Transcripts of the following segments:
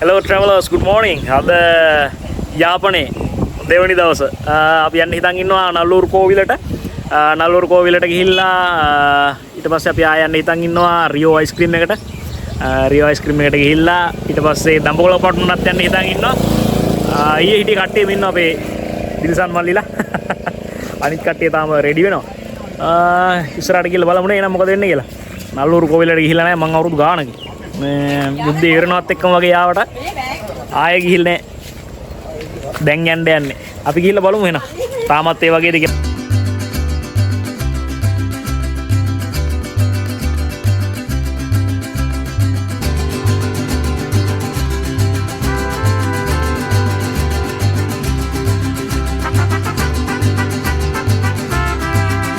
Hello travelers, good morning. අද යාපනයේ දෙවනි දවස අපි යන්න හිතන් ඉන්නවා නල්ලූරු කෝවිලට. නල්ලූරු කෝවිලට ගිහිල්ලා ඊට පස්සේ අපි ආය යන්න හිතන් ඉන්නවා රියෝ අයිස්ක්‍රීම් එකට. රියෝ අයිස්ක්‍රීම් එකට ගිහිල්ලා ඊට පස්සේ දඹකොළ පටුනත් යන්න හිතන් ඉන්නවා. ඊයේ හිටිය කට්ටියම ඉන්නවා අපේ දිල්සන් මල්ලිලා. අනිත් කට්ටිය තාම රෙඩි වෙනවා. ඉස්සරහට ගිහලා බලමු නේ එහෙනම් මොකද වෙන්නේ කියලා. නල්ලූරු කෝවිලට ගිහිල්ලා නැහැ මං අවුරුදු ගානක. යුද්ධය ඉවරනවත් එක්කම වගේ ආවට ආයෙ ගිහිල්ලා දැන් යන්නේ අපි ගිහිල්ලා බලමු එහෙනම් තාමත් ඒ වගේද කියලා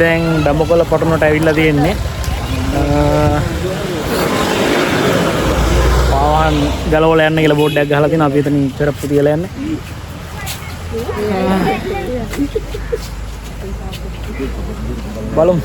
දැන් දඹකොළ පටුනට ඇවිල්ලා තියෙන්නේ ගලවල යන්න කියලා බෝඩ් එකක් ගහලා තියෙනවා අපි එතනින් පෙරප්පු තියලා යන්නේ බලමු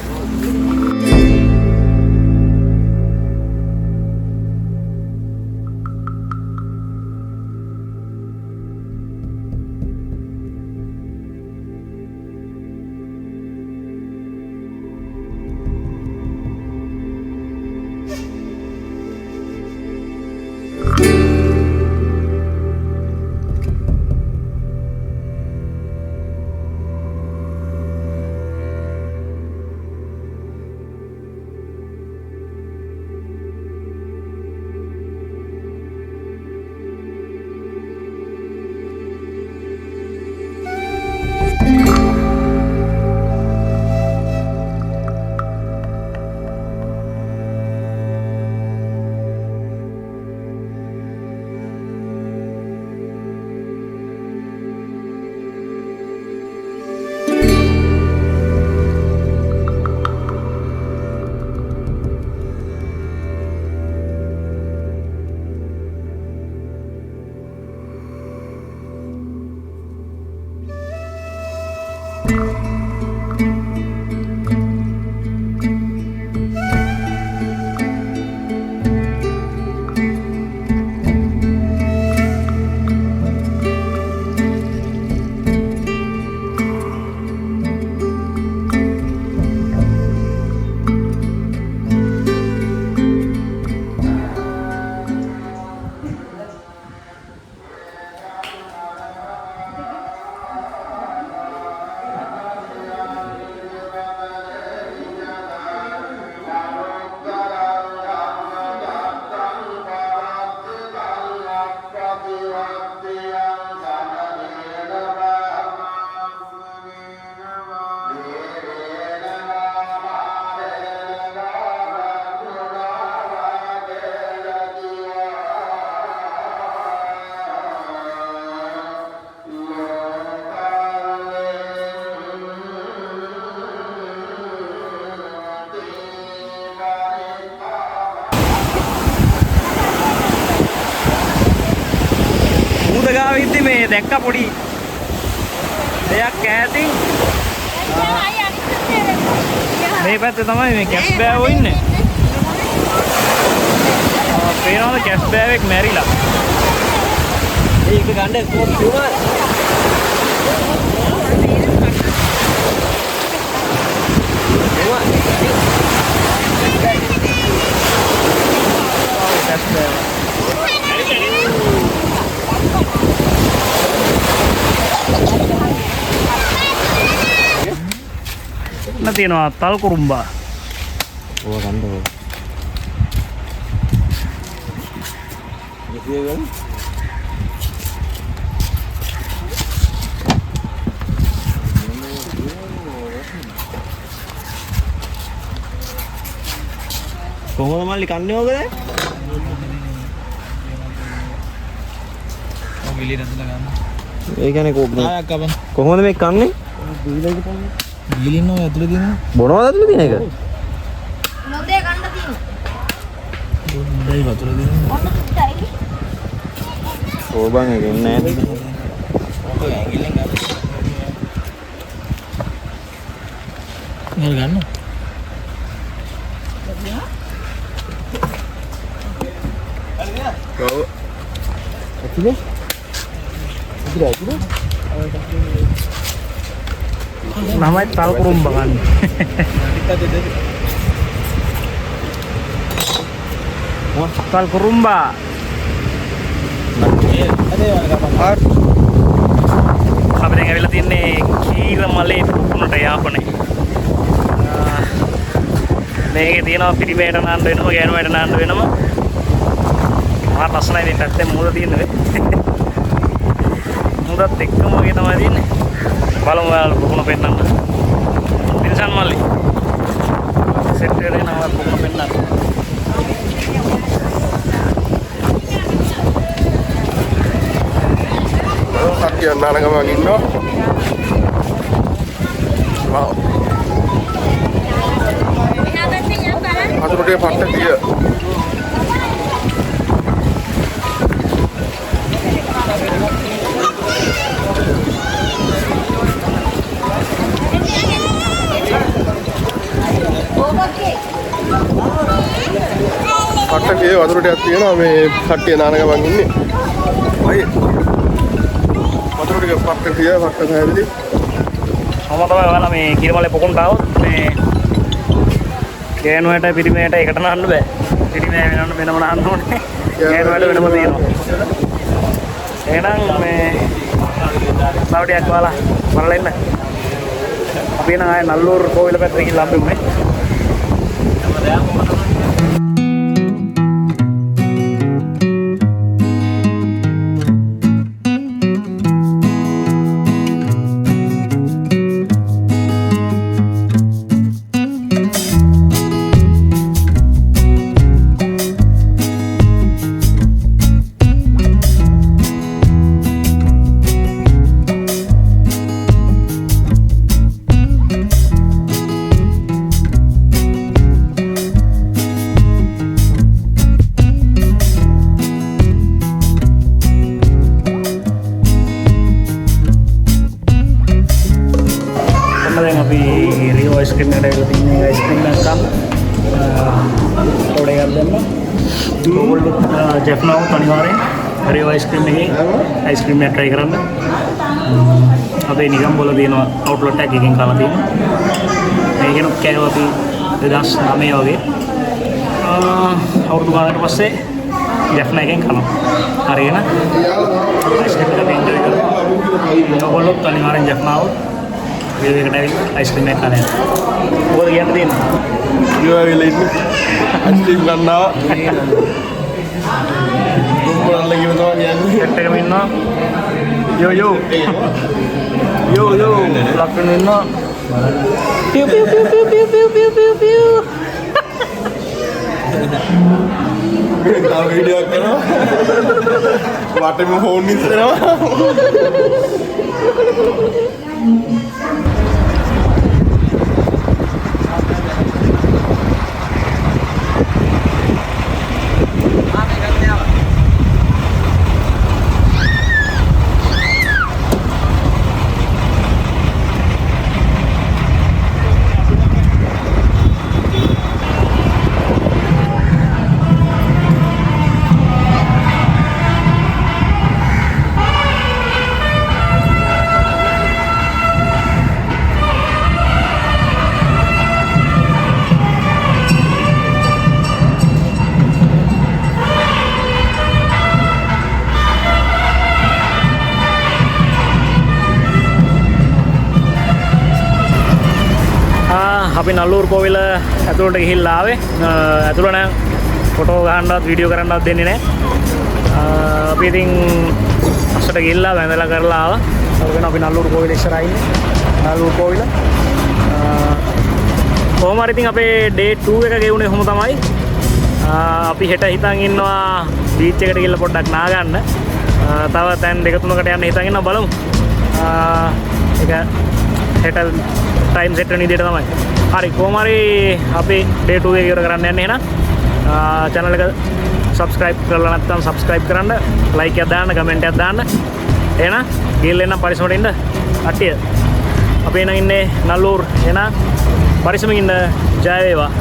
මේ දැක්ක පොඩි දෙයක් ඈතින් මේ පැත්තේ තමයි මේ කැස් බෑවෝ ඉන්නේ. පේනවද කැස් බෑවෙක් මැරිලා. ඒක ගන්න කොහොමද? තියෙනවා තල් කුරුම්බා. ඕවා ගන්න ඕන. කොහොමද මල්ලි කන්නේ ඕකද? ඔය විලි රැඳලා ගන්න. ඒ කියන්නේ කොහොමද මේ කන්නේ? ගිලින්න ඔය ඇතුලේ තියෙනවා. බොනවද ඇතුලේ තියෙන එක? නොදේ ගන්න තියෙනවා. දෙයි වතුර දෙනවා. ඔන්න තුට්ටයි. ඕබන් එක එන්නේ නැහැ. ඔක ඇඟිල්ලෙන් ගන්න. නේද ගන්න? ඔව්. ඇතුලේ namanya tal kurumba kan. Tal kurumba. අපි දැන් ඇවිල්ලා තින්නේ කීරමලේ පුකුණට යාපනේ. මේකේ තියෙනවා පිරිමේට නාන්න වෙනම ගෑනුවට නාන්න වෙනම. මහා ලස්සනයි ඉතින් පැත්තේ මූද තියෙන්නේ. මූදත් එක්කම වගේ තමයි තියෙන්නේ. බලමු ඔයාලා පුකුණ පෙන්නන්න. පිරිසන් මල්ලි. සෙට් එකේ නම පුකුණ පෙන්නන්න. Sakit nak nak bagi no. Wow. Masuk dia patah dia. Patah dia, masuk dia hati na, me sakit nak nak bagi ni. Baik. වතුරට පක්ක තියා පක්ක හැදෙලි. මම තමයි ඔයාලා මේ කිරමලේ පොකුණට આવොත් මේ ගෑනුවට පිරිමේට එකට නාන්න බෑ. පිරිමේ වෙනම වෙනම නාන්න ඕනේ. ගෑනුවට වෙනම තියෙනවා. එහෙනම් මේ සවටියක් ඔයාලා බලලා ඉන්න. අපි නම් ආයේ නල්ලූර් කෝවිල පැත්තට ගිහිල්ලා අපි උනේ. Rio ice cream ada yang tinggi ice cream yang kam, थोड़े कर देना, जेफना हो तनी वाले, Rio ice cream नहीं, ice cream में try करना, अब ये निगम बोला दिनो outlet tag किंग काला दिनो, ये क्या क्या हुआ अभी दास नामे हो गए, और दुकान के पास से जेफना किंग काला, आ रही है ना, ice cream का टेंडर करो, तो बोलो तनी वाले जेफना हो video kita ice cream makan ya. Buat yang tin. Yo ini ice cream kan nak. Kumpulan lagi betul yang. Kita minna. Yo. Lakukan minna. Piu. Tahu video kan? Water में phone नहीं चला. අපි නල්ලූර් කෝවිල ඇතුළට ගිහිල්ලා ආවේ. ඇතුළ නම් ෆොටෝ ගහන්නවත් වීඩියෝ කරන්නවත් දෙන්නේ නැහැ. අපි ඉතින් අස්සට ගිහිල්ලා වැඳලා කරලා ආවා. අරගෙන අපි නල්ලූර් කෝවිල ඉස්සරහා ඉන්නේ. නල්ලූර් කෝවිල. කොහොම හරි ඉතින් අපේ ඩේ 2 එක ගෙවුනේ කොහොම තමයි. අපි හෙට හිතන් ඉන්නවා බීච් එකට ගිහිල්ලා පොඩ්ඩක් නා ගන්න. තව තැන් දෙක තුනකට යන්න හිතන් ඉන්නවා බලමු. ඒක හෙට ටයිම් සෙට් වෙන විදිහට තමයි. හරි කොහොම හරි අපි ඩේ 2 එක ඉවර කරන්න යන්නේ එහෙනම්. channel එක subscribe කරලා නැත්නම් subscribe කරන්න, like එකක් දාන්න, comment එකක් දාන්න. එහෙනම් ගිහිල්ලා එන්න පරිස්සමට ඉන්න. කට්ටිය. අපි එන ඉන්නේ නල්ලූර්. එහෙනම් පරිස්සමින් ඉන්න. ජය වේවා.